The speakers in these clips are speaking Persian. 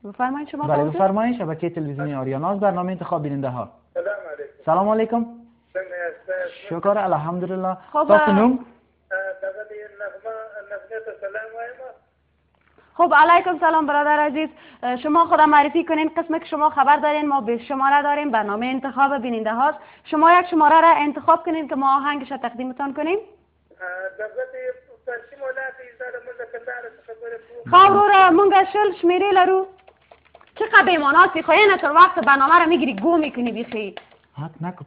بفرمایید شما. بله بفرمایید. شبکه تلویزیونی آریاناز، برنامه انتخاب بیننده ها. سلام علیکم. سلام علیکم. شکر الحمدلله. خب تاسو نوم؟ خب علیکم سلام برادر عزیز. شما خود معرفی کنین، قسمی که شما خبر دارین ما به شماره داریم، برنامه انتخاب بیننده هاست. شما یک شماره را انتخاب کنین که ما آهنگش را تقدیمتان کنیم. خاورو را منگا شل شمیره لرو. چقدر بیماناسی خواهی نتر وقت برنامه را میگیری گو میکنی بیخی. نکو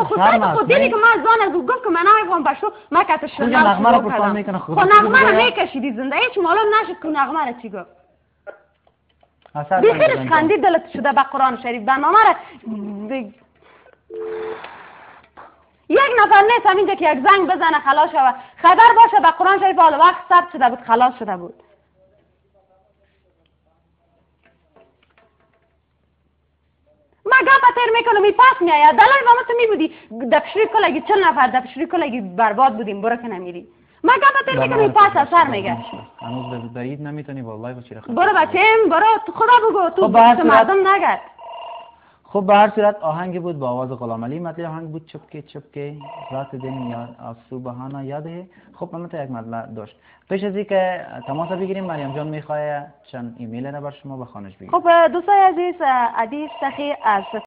خود دیدی که من زان از او گفت که من نمیفهم بشو من که اتش شنال نغمه را پرسان میکنه خود نغمه را میکشیدی زنده هیچ معلوم نشد که نغمه را چی گفت. بیخیرش خندی دلت شده به قرآن شریف. برنامه را یک نفر نیست همینجا که یک زنگ بزنه خلاص شود. خبر باشه به قرآن شریف حال وقت ثبت شده بود خلاص شده بود. ما گپ تیر میکنم می پس میآید. دلال با ما تو می بودی دپشری کلگی 40 نفر دپشری کلگی برباد بودیم برو که نمیری. ما گپ تیر میکنم می پس اثر میگه. هنوز بعید نمیتونی والله با چی رخ. برو بچه‌م برو تو خدا بگو تو مردم نگرد. خب به هر صورت آهنگ بود با آواز غلام علی. مطلب آهنگ بود چپکه چپکه ذات دین یا سبحانا یاده. خب من تا یک مطلب داشت. پیش از اینکه تماس بگیریم مریم جان میخواد چند ایمیل را بر شما بخوانش بگیرم. خب دوستای عزیز عدیس سخی از